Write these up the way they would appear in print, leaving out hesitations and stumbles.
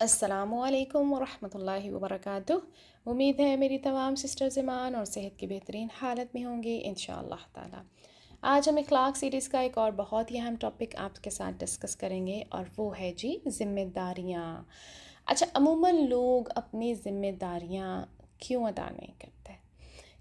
السلام علیکم ورحمۃ اللہ وبرکاتہ۔ امید ہے میری تمام سسٹرز ایمان اور صحت کی بہترین حالت میں ہوں گی انشاءاللہ تعالی۔ آج ہم اخلاق سیریز کا ایک اور بہت ہی اہم ٹاپک آپ کے ساتھ ڈسکس کریں گے، اور وہ ہے جی ذمہ داریاں۔ اچھا، عموماً لوگ اپنی ذمہ داریاں کیوں ادا نہیں کرتے؟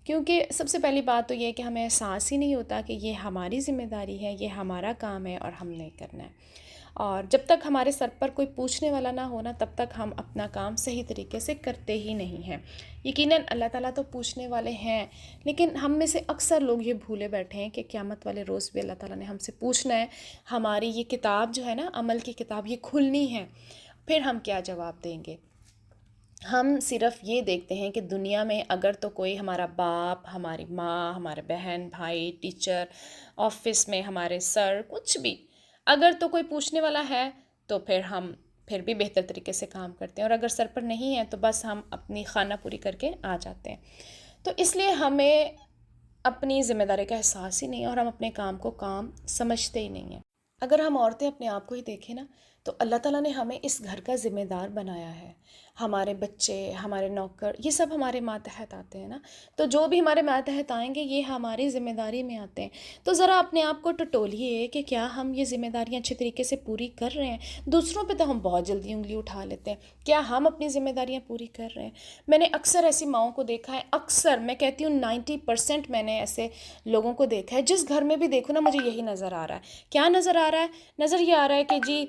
کیونکہ سب سے پہلی بات تو یہ کہ ہمیں احساس ہی نہیں ہوتا کہ یہ ہماری ذمہ داری ہے، یہ ہمارا کام ہے اور ہم نے کرنا ہے۔ اور جب تک ہمارے سر پر کوئی پوچھنے والا نہ ہونا، تب تک ہم اپنا کام صحیح طریقے سے کرتے ہی نہیں ہیں۔ یقیناً اللہ تعالیٰ تو پوچھنے والے ہیں، لیکن ہم میں سے اکثر لوگ یہ بھولے بیٹھے ہیں کہ قیامت والے روز بھی اللہ تعالیٰ نے ہم سے پوچھنا ہے۔ ہماری یہ کتاب جو ہے نا، عمل کی کتاب، یہ کھلنی ہے، پھر ہم کیا جواب دیں گے؟ ہم صرف یہ دیکھتے ہیں کہ دنیا میں اگر تو کوئی ہمارا باپ، ہماری ماں، ہمارے بہن بھائی، ٹیچر، آفس میں ہمارے سر، کچھ بھی اگر تو کوئی پوچھنے والا ہے تو ہم پھر بھی بہتر طریقے سے کام کرتے ہیں، اور اگر سر پر نہیں ہے تو بس ہم اپنی خانہ پوری کر کے آ جاتے ہیں۔ تو اس لیے ہمیں اپنی ذمہ داری کا احساس ہی نہیں ہے، اور ہم اپنے کام کو کام سمجھتے ہی نہیں ہیں۔ اگر ہم عورتیں اپنے آپ کو ہی دیکھیں نا، تو اللہ تعالیٰ نے ہمیں اس گھر کا ذمہ دار بنایا ہے۔ ہمارے بچے، ہمارے نوکر، یہ سب ہمارے ماتحت آتے ہیں نا، تو جو بھی ہمارے ماتحت آئیں گے یہ ہماری ذمہ داری میں آتے ہیں۔ تو ذرا اپنے آپ کو ٹٹولیے کہ کیا ہم یہ ذمہ داریاں اچھے طریقے سے پوری کر رہے ہیں؟ دوسروں پہ تو ہم بہت جلدی انگلی اٹھا لیتے ہیں، کیا ہم اپنی ذمہ داریاں پوری کر رہے ہیں؟ میں نے اکثر ایسی ماؤں کو دیکھا ہے، اکثر میں کہتی ہوں 90% میں نے ایسے لوگوں کو دیکھا ہے، جس گھر میں بھی دیکھو نا مجھے یہی نظر آ رہا ہے۔ کیا نظر آ رہا ہے؟ نظر یہ آ رہا ہے کہ جی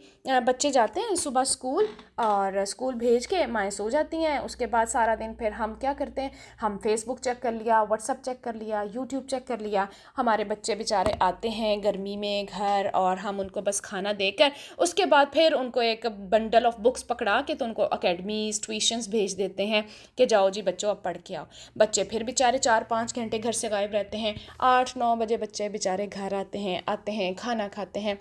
بچے جاتے ہیں صبح اسکول، اور اسکول بھیج کے مائیں سو جاتی ہیں، اس کے بعد سارا دن پھر ہم کیا کرتے ہیں؟ ہم فیس بک چیک کر لیا، واٹس ایپ چیک کر لیا، یوٹیوب چیک کر لیا۔ ہمارے بچے بیچارے آتے ہیں گرمی میں گھر، اور ہم ان کو بس کھانا دے کر اس کے بعد پھر ان کو ایک بنڈل آف بکس پکڑا کے تو ان کو اکیڈمیز، ٹیوشنز بھیج دیتے ہیں کہ جاؤ جی بچوں اب پڑھ کے آؤ۔ بچے پھر بیچارے 4-5 گھنٹے گھر سے غائب رہتے ہیں، 8-9 بجے بچے بیچارے گھر آتے ہیں کھانا کھاتے ہیں،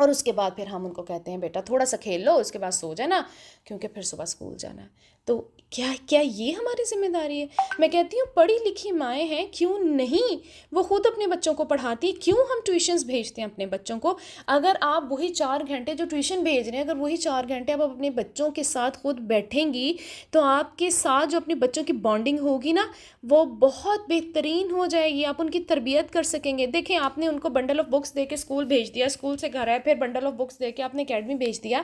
اور اس کے بعد پھر ہم ان کو کہتے ہیں بیٹا تھوڑا سا کھیل لو، اس کے بعد سو جانا کیونکہ پھر صبح اسکول جانا ہے۔ تو کیا یہ ہماری ذمہ داری ہے؟ میں کہتی ہوں پڑھی لکھی مائیں ہیں، کیوں نہیں وہ خود اپنے بچوں کو پڑھاتی؟ کیوں ہم ٹیوشنز بھیجتے ہیں اپنے بچوں کو؟ اگر آپ وہی 4 گھنٹے جو ٹیوشن بھیج رہے ہیں، اگر وہی 4 گھنٹے آپ اپنے بچوں کے ساتھ خود بیٹھیں گی، تو آپ کے ساتھ جو اپنے بچوں کی بانڈنگ ہوگی نا، وہ بہت بہترین ہو جائے گی، آپ ان کی تربیت کر سکیں گے۔ دیکھیں، آپ نے ان کو بنڈل آف بکس دے کے اسکول بھیج دیا، اسکول سے گھر آئے پھر بنڈل آف بکس دے کے آپ نے اکیڈمی بھیج دیا،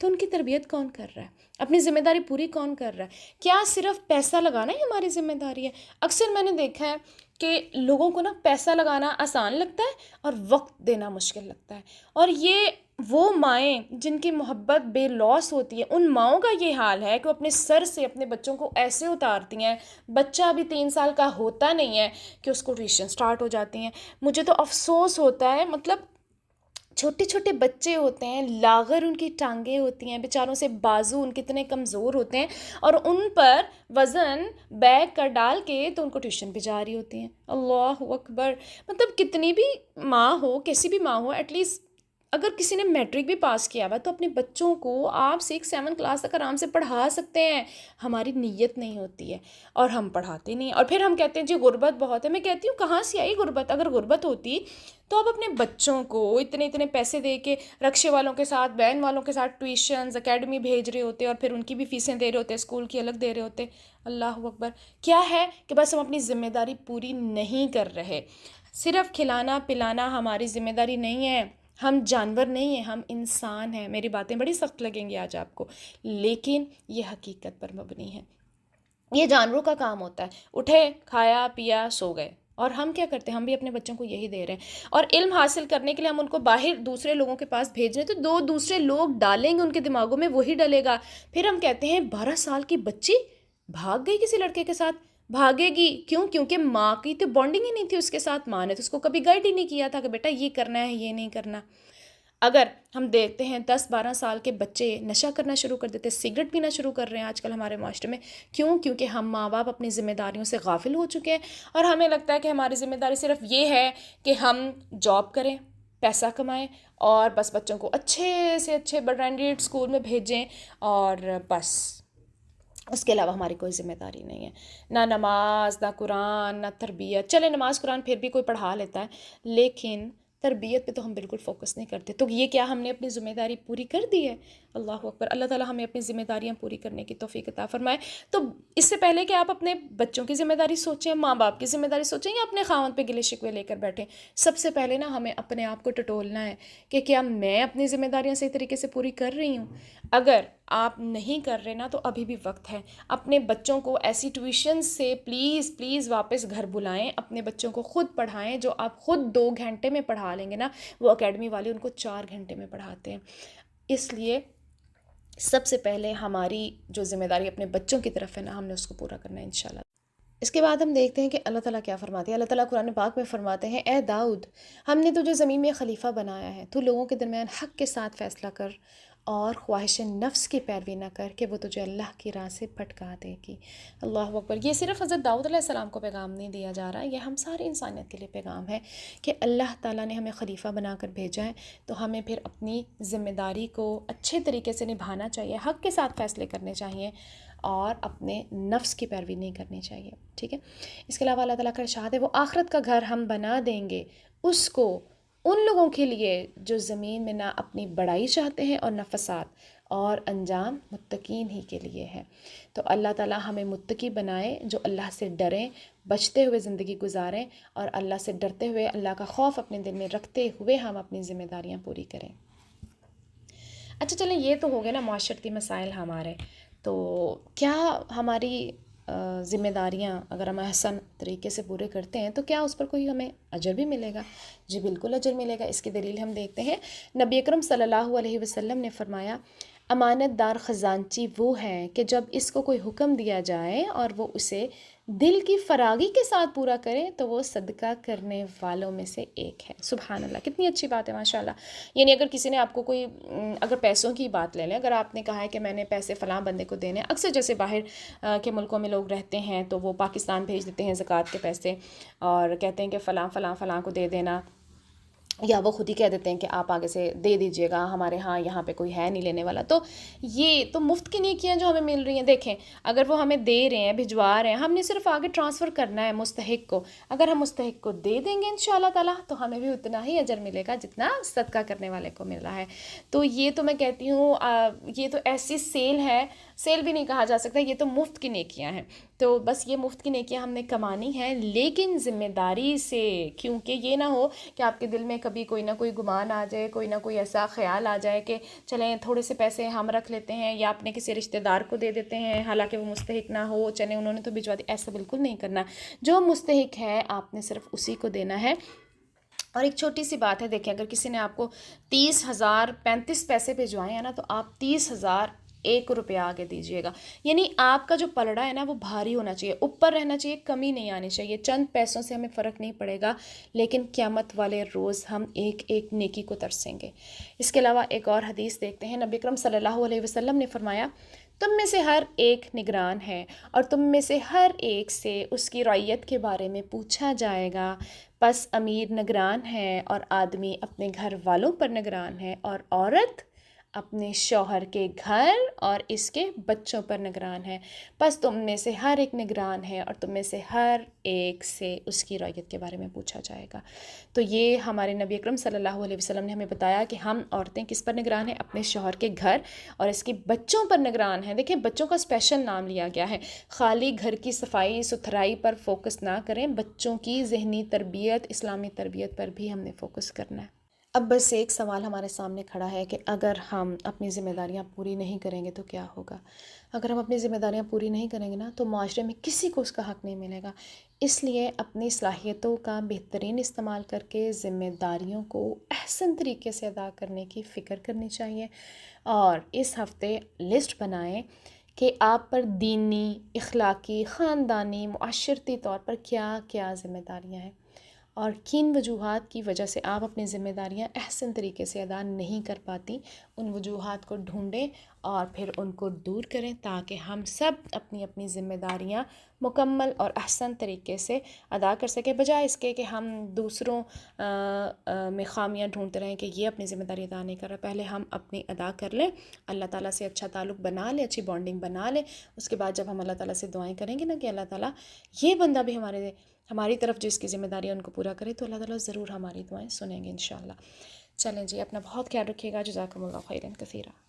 تو ان کی تربیت کون کر رہا ہے؟ اپنی ذمہ داری پوری کون کر رہا ہے؟ کیا صرف پیسہ لگانا ہی ہماری ذمہ داری ہے؟ اکثر میں نے دیکھا ہے کہ لوگوں کو نا پیسہ لگانا آسان لگتا ہے اور وقت دینا مشکل لگتا ہے، اور یہ وہ مائیں جن کی محبت بے لوث ہوتی ہے، ان ماؤں کا یہ حال ہے کہ وہ اپنے سر سے اپنے بچوں کو ایسے اتارتی ہیں، بچہ ابھی 3 سال کا ہوتا نہیں ہے کہ اس کو ٹیوشن سٹارٹ ہو جاتی ہیں۔ مجھے تو افسوس ہوتا ہے، مطلب چھوٹے چھوٹے بچے ہوتے ہیں، لاغر ان کی ٹانگیں ہوتی ہیں، بیچاروں سے بازو ان کتنے کمزور ہوتے ہیں، اور ان پر وزن بیگ کا ڈال کے تو ان کو ٹیوشن پہ جا رہی ہوتی ہیں۔ اللہ اکبر! مطلب کتنی بھی ماں ہو، کیسی بھی ماں ہو، ایٹ لیسٹ اگر کسی نے میٹرک بھی پاس کیا ہوا تو اپنے بچوں کو آپ 6-7 کلاس تک آرام سے پڑھا سکتے ہیں۔ ہماری نیت نہیں ہوتی ہے اور ہم پڑھاتے نہیں، اور پھر ہم کہتے ہیں جی غربت بہت ہے۔ میں کہتی ہوں کہاں سے آئی غربت؟ اگر غربت ہوتی تو آپ اپنے بچوں کو اتنے پیسے دے کے رکشے والوں کے ساتھ، وین والوں کے ساتھ ٹیوشنز، اکیڈمی بھیج رہے ہوتے، اور پھر ان کی بھی فیسیں دے رہے ہوتے، اسکول کی الگ دے رہے ہوتے۔ اللہ اکبر! کیا ہے کہ بس ہم اپنی ذمہ داری پوری نہیں کر رہے۔ صرف کھلانا پلانا ہماری ذمہ داری نہیں ہے، ہم جانور نہیں ہیں، ہم انسان ہیں۔ میری باتیں بڑی سخت لگیں گی آج آپ کو، لیکن یہ حقیقت پر مبنی ہے۔ یہ جانوروں کا کام ہوتا ہے، اٹھے، کھایا پیا، سو گئے، اور ہم کیا کرتے ہیں؟ ہم بھی اپنے بچوں کو یہی دے رہے ہیں، اور علم حاصل کرنے کے لیے ہم ان کو باہر دوسرے لوگوں کے پاس بھیج رہے ہیں، تو 2 دوسرے لوگ ڈالیں گے ان کے دماغوں میں، وہی ڈلے گا۔ پھر ہم کہتے ہیں 12 سال کی بچی بھاگ گئی کسی لڑکے کے ساتھ۔ بھاگے گی کیوں؟ کیونکہ ماں کی تو بانڈنگ ہی نہیں تھی اس کے ساتھ، ماں نے تو اس کو کبھی گائیڈ ہی نہیں کیا تھا کہ بیٹا یہ کرنا ہے، یہ نہیں کرنا۔ اگر ہم دیکھتے ہیں 10-12 سال کے بچے نشہ کرنا شروع کر دیتے، سگریٹ پینا شروع کر رہے ہیں آج کل ہمارے معاشرے میں، کیوں؟ کیونکہ ہم ماں باپ اپنی ذمہ داریوں سے غافل ہو چکے ہیں، اور ہمیں لگتا ہے کہ ہماری ذمہ داری صرف یہ ہے کہ ہم جاب کریں، پیسہ کمائیں، اور بس بچوں کو اچھے سے اچھے برانڈیڈ اسکول میں بھیجیں، اور بس اس کے علاوہ ہماری کوئی ذمہ داری نہیں ہے۔ نہ نماز، نہ قرآن، نہ تربیت۔ چلے نماز قرآن پھر بھی کوئی پڑھا لیتا ہے، لیکن تربیت پہ تو ہم بالکل فوکس نہیں کرتے. تو یہ کیا ہم نے اپنی ذمہ داری پوری کر دی ہے؟ اللہ اکبر. اللہ تعالیٰ ہمیں اپنی ذمہ داریاں پوری کرنے کی توفیق عطا فرمائے. تو اس سے پہلے کہ آپ اپنے بچوں کی ذمہ داری سوچیں، ماں باپ کی ذمہ داری سوچیں، یا اپنے خاوند پہ گلے شکوے لے کر بیٹھیں، سب سے پہلے نا ہمیں اپنے آپ کو ٹٹولنا ہے کہ کیا میں اپنی ذمہ داریاں صحیح طریقے سے پوری کر رہی ہوں. اگر آپ نہیں کر رہے نا تو ابھی بھی وقت ہے. اپنے بچوں کو ایسی ٹیوشن سے پلیز پلیز واپس گھر بلائیں. اپنے بچوں کو خود پڑھائیں. جو آپ خود 2 گھنٹے میں پڑھا لیں گے نا، وہ اکیڈمی والے ان کو 4 گھنٹے میں پڑھاتے ہیں. اس لیے سب سے پہلے ہماری جو ذمہ داری اپنے بچوں کی طرف ہے نا، ہم نے اس کو پورا کرنا ہے انشاءاللہ. اس کے بعد ہم دیکھتے ہیں کہ اللہ تعالیٰ کیا فرماتے ہیں. اللہ تعالیٰ قرآن پاک میں فرماتے ہیں، اے داؤد، ہم نے تجھے زمین میں خلیفہ بنایا ہے، تو لوگوں کے درمیان حق کے ساتھ فیصلہ کر اور خواہش نفس کی پیروی نہ کر کہ وہ تجھے اللہ کی راہ سے بھٹکا دے گی. اللہ اکبر. یہ صرف حضرت داؤد علیہ السلام کو پیغام نہیں دیا جا رہا، یہ ہم ساری انسانیت کے لیے پیغام ہے کہ اللہ تعالیٰ نے ہمیں خلیفہ بنا کر بھیجا ہے، تو ہمیں پھر اپنی ذمہ داری کو اچھے طریقے سے نبھانا چاہیے، حق کے ساتھ فیصلے کرنے چاہیے اور اپنے نفس کی پیروی نہیں کرنی چاہیے. ٹھیک ہے. اس کے علاوہ اللہ تعالیٰ کا ارشاد ہے، وہ آخرت کا گھر ہم بنا دیں گے اس کو ان لوگوں کے لیے جو زمین میں نہ اپنی بڑائی چاہتے ہیں اور نہ فساد، اور انجام متقین ہی کے لیے ہے. تو اللہ تعالیٰ ہمیں متقی بنائے، جو اللہ سے ڈریں، بچتے ہوئے زندگی گزاریں، اور اللہ سے ڈرتے ہوئے، اللہ کا خوف اپنے دل میں رکھتے ہوئے ہم اپنی ذمہ داریاں پوری کریں. اچھا چلیں، یہ تو ہو گئے نا معاشرتی مسائل ہمارے. تو کیا ہماری ذمہ داریاں اگر ہم احسن طریقے سے پورے کرتے ہیں تو کیا اس پر کوئی ہمیں اجر بھی ملے گا؟ جی بالکل اجر ملے گا. اس کی دلیل ہم دیکھتے ہیں. نبی اکرم صلی اللہ علیہ وسلم نے فرمایا، امانت دار خزانچی وہ ہے کہ جب اس کو کوئی حکم دیا جائے اور وہ اسے دل کی فراغی کے ساتھ پورا کرے تو وہ صدقہ کرنے والوں میں سے ایک ہے. سبحان اللہ، کتنی اچھی بات ہے ماشاءاللہ. یعنی اگر کسی نے آپ کو کوئی اگر پیسوں کی بات لے لیں، اگر آپ نے کہا ہے کہ میں نے پیسے فلاں بندے کو دینے، اکثر جیسے باہر کے ملکوں میں لوگ رہتے ہیں تو وہ پاکستان بھیج دیتے ہیں زکوٰۃ کے پیسے اور کہتے ہیں کہ فلاں فلاں فلاں کو دے دینا، یا وہ خود ہی کہہ دیتے ہیں کہ آپ آگے سے دے دیجئے گا، ہمارے ہاں یہاں پہ کوئی ہے نہیں لینے والا. تو یہ تو مفت کی نیکیاں جو ہمیں مل رہی ہیں. دیکھیں، اگر وہ ہمیں دے رہے ہیں، بھجوا رہے ہیں، ہم نے صرف آگے ٹرانسفر کرنا ہے مستحق کو. اگر ہم مستحق کو دے دیں گے انشاءاللہ تعالیٰ تو ہمیں بھی اتنا ہی اجر ملے گا جتنا صدقہ کرنے والے کو مل رہا ہے. تو یہ تو میں کہتی ہوں یہ تو ایسی سیل ہے، سیل بھی نہیں کہا جا سکتا، یہ تو مفت کی نیکیاں ہیں. تو بس یہ مفت کی نیکیاں ہم نے کمانی ہیں، لیکن ذمہ داری سے، کیونکہ یہ نہ ہو کہ آپ کے دل میں کبھی کوئی نہ کوئی گمان آ جائے، کوئی نہ کوئی ایسا خیال آ جائے کہ چلیں تھوڑے سے پیسے ہم رکھ لیتے ہیں یا اپنے کسی رشتہ دار کو دے دیتے ہیں حالانکہ وہ مستحق نہ ہو، چلیں انہوں نے تو بھجوا دی. ایسا بالکل نہیں کرنا. جو مستحق ہے آپ نے صرف اسی کو دینا ہے. اور ایک چھوٹی سی بات ہے، دیکھیں اگر کسی نے آپ کو 30,035 پیسے بھجوائے ہیں نا تو آپ 30,001 روپیہ آگے دیجیے گا. یعنی آپ کا جو پلڑا ہے نا وہ بھاری ہونا چاہیے، اوپر رہنا چاہیے، کمی نہیں آنی چاہیے. چند پیسوں سے ہمیں فرق نہیں پڑے گا، لیکن قیامت والے روز ہم ایک ایک نیکی کو ترسیں گے. اس کے علاوہ ایک اور حدیث دیکھتے ہیں. نبی اکرم صلی اللہ علیہ وسلم نے فرمایا، تم میں سے ہر ایک نگران ہے اور تم میں سے ہر ایک سے اس کی رعیت کے بارے میں پوچھا جائے گا. پس امیر نگران ہے اور آدمی اپنے گھر والوں پر نگران ہے، اور عورت اپنے شوہر کے گھر اور اس کے بچوں پر نگران ہے. پس تم میں سے ہر ایک نگران ہے اور تم میں سے ہر ایک سے اس کی رعیت کے بارے میں پوچھا جائے گا. تو یہ ہمارے نبی اکرم صلی اللہ علیہ وسلم نے ہمیں بتایا کہ ہم عورتیں کس پر نگران ہیں؟ اپنے شوہر کے گھر اور اس کے بچوں پر نگران ہیں. دیکھیں بچوں کا اسپیشل نام لیا گیا ہے. خالی گھر کی صفائی ستھرائی پر فوکس نہ کریں، بچوں کی ذہنی تربیت، اسلامی تربیت پر بھی ہم نے فوکس کرنا ہے. اب بس ایک سوال ہمارے سامنے کھڑا ہے کہ اگر ہم اپنی ذمہ داریاں پوری نہیں کریں گے تو کیا ہوگا؟ اگر ہم اپنی ذمہ داریاں پوری نہیں کریں گے نا تو معاشرے میں کسی کو اس کا حق نہیں ملے گا. اس لیے اپنی صلاحیتوں کا بہترین استعمال کر کے ذمہ داریوں کو احسن طریقے سے ادا کرنے کی فکر کرنی چاہیے. اور اس ہفتے لسٹ بنائیں کہ آپ پر دینی، اخلاقی، خاندانی، معاشرتی طور پر کیا کیا ذمہ داریاں ہیں، اور کن وجوہات کی وجہ سے آپ اپنی ذمہ داریاں احسن طریقے سے ادا نہیں کر پاتی. ان وجوہات کو ڈھونڈیں اور پھر ان کو دور کریں تاکہ ہم سب اپنی اپنی ذمہ داریاں مکمل اور احسن طریقے سے ادا کر سکیں، بجائے اس کے کہ ہم دوسروں میں خامیاں ڈھونڈتے رہیں کہ یہ اپنی ذمہ داری ادا نہیں کر رہا۔ پہلے ہم اپنی ادا کر لیں، اللہ تعالیٰ سے اچھا تعلق بنا لیں، اچھی بانڈنگ بنا لیں، اس کے بعد جب ہم اللہ تعالیٰ سے دعائیں کریں گے نا کہ اللہ تعالیٰ یہ بندہ بھی ہماری طرف جس کی ذمہ داری ہے ان کو پورا کرے، تو اللہ تعالیٰ ضرور ہماری دعائیں سنیں گے انشاءاللہ۔ چلیں جی، اپنا بہت خیال رکھیے گا۔ جزاکم اللہ خیرا کثیرا۔